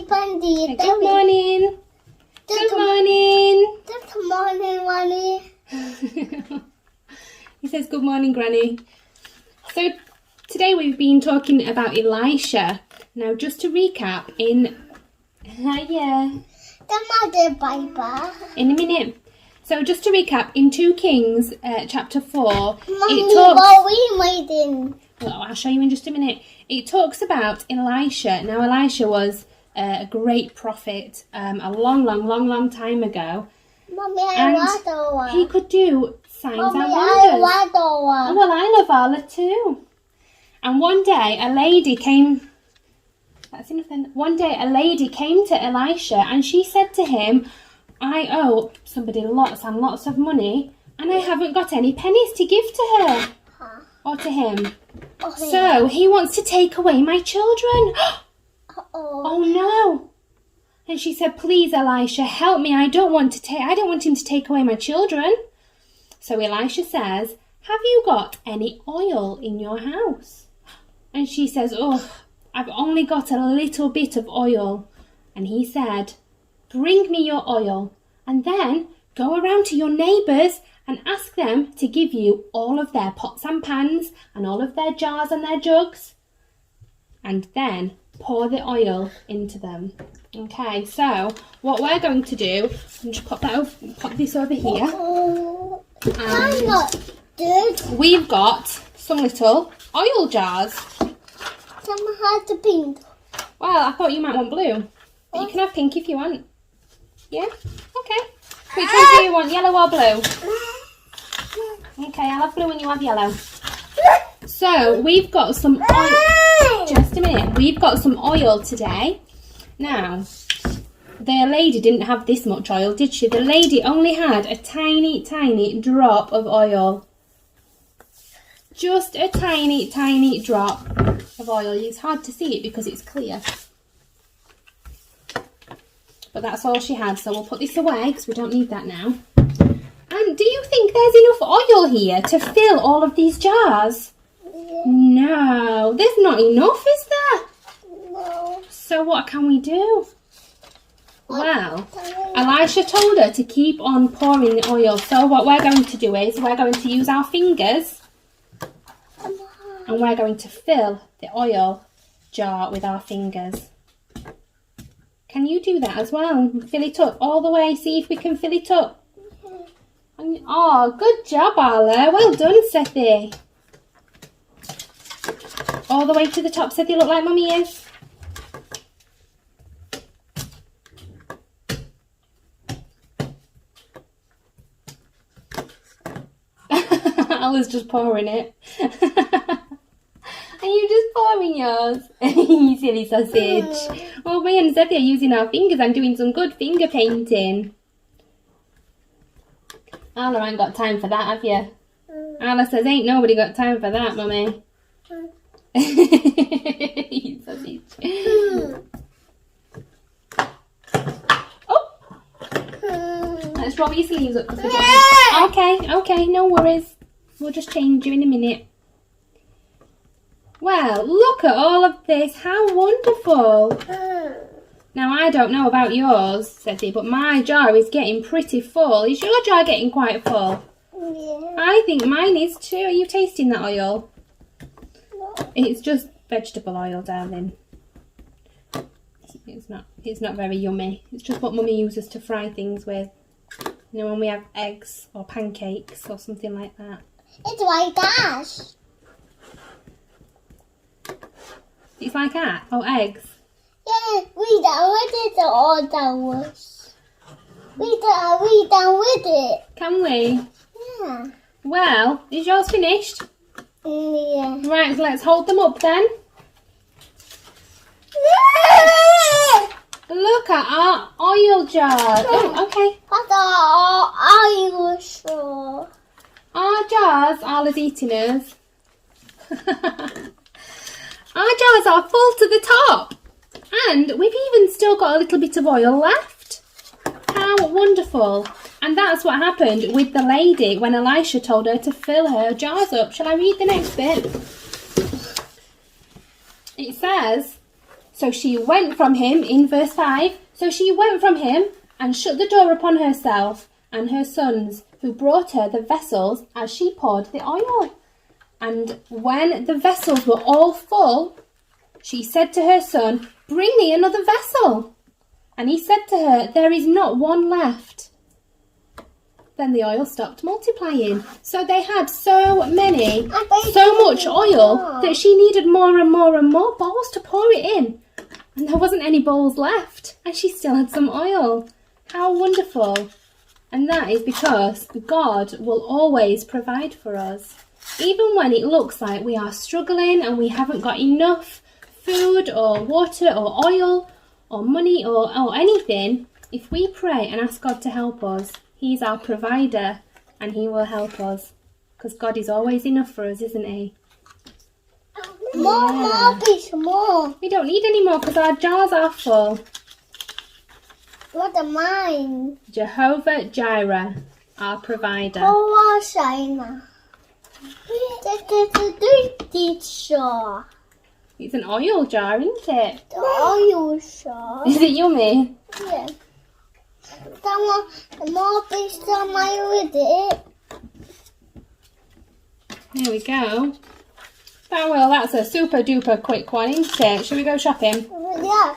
Bundy. Good morning. Good morning. Good morning, Granny. He says good morning, Granny. So today we've been talking about Elisha. Now just to recap hiya. The mother Bible. In a minute. So just to recap, in 2 Kings chapter 4, Mommy, it talks... what we waiting? Well, I'll show you in just a minute. It talks about Elisha. Now Elisha was a great prophet a long time ago. Mommy, And I want one. he could do signs Mommy, and I wonders. want one. Oh, well, I love Allah too. And one day a lady came... That's enough then. One day a lady came to Elisha and she said to him, I owe somebody lots and lots of money and I haven't got any pennies to give to her or to him. Okay. So he wants to take away my children. Uh-oh. Oh no. And she said, please, Elisha, help me. I don't want him to take away my children. So Elisha says, have you got any oil in your house? And she says, oh, I've only got a little bit of oil. And he said, bring me your oil and then go around to your neighbours and ask them to give you all of their pots and pans and all of their jars and their jugs. And then pour the oil into them. Okay, so what we're going to do, I'm just pop this over here. I'm not good. We've got some little oil jars. Some had the pink. Well, I thought you might want blue, but you can have pink if you want. Yeah? Okay. Which one do you want, yellow or blue? Okay, I'll have blue and you have yellow. So, we've got some oil. Just a minute. We've got some oil today. Now, the lady didn't have this much oil, did she? The lady only had a tiny drop of oil. Just a tiny drop of oil. It's hard to see it because it's clear. But that's all she had, so we'll put this away because we don't need that now. And do you think there's enough oil here to fill all of these jars? Yeah. No, there's not enough, is there? No. So what can we do? Well, Elisha told her to keep on pouring the oil. So what we're going to do is we're going to use our fingers and we're going to fill the oil jar with our fingers. Can you do that as well? Fill it up all the way. See if we can fill it up. Oh, good job, Arla. Well done, Sethi. All the way to the top, Sethi. Look like Mummy is. Arla's just pouring it. Are you just pouring yours? You silly sausage. Well, me and Sethi are using our fingers and doing some good finger painting. Arla ain't got time for that, have you? Arla says, ain't nobody got time for that, Mummy. You sausage. Oh! Let's roll your sleeves up. Okay, no worries. We'll just change you in a minute. Well, look at all of this. How wonderful. Now, I don't know about yours, Sethi, but my jar is getting pretty full. Is your jar getting quite full? Yeah. I think mine is too. Are you tasting that oil? No. It's just vegetable oil, darling. It's not very yummy. It's just what Mummy uses to fry things with. You know, when we have eggs or pancakes or something like that. It's like that. It's like that? Oh, eggs? Yeah, we done with it all done with. We done with it. Can we? Yeah. Well, is yours finished? Yeah. Right, so let's hold them up then. Look at our oil jars. Oh, okay. What are you sure? Our jars, Arla's eating us. Our jars are full to the top. And we've even still got a little bit of oil left. How wonderful. And that's what happened with the lady when Elisha told her to fill her jars up. Shall I read the next bit? It says, So she went from him, in verse 5, so she went from him and shut the door upon herself and her sons, who brought her the vessels as she poured the oil. And when the vessels were all full, she said to her son, "Bring me another vessel." And he said to her, "There is not one left." Then the oil stopped multiplying. So they had so much oil that she needed more and more and more bowls to pour it in. And there wasn't any bowls left. And she still had some oil. How wonderful. And that is because God will always provide for us. Even when it looks like we are struggling and we haven't got enough food or water or oil or money or anything, if we pray and ask God to help us, He's our provider and He will help us. Because God is always enough for us, isn't He? More, please, more. We don't need any more because our jars are full. What am mine? Jehovah Jireh, our provider. Oh, China. Teacher. It's an oil jar, isn't it? The oil jar. Is it yummy? Yeah. Someone more please tell my with it. There we go. Oh, well, that's a super duper quick one, isn't it? Shall we go shopping? Yes.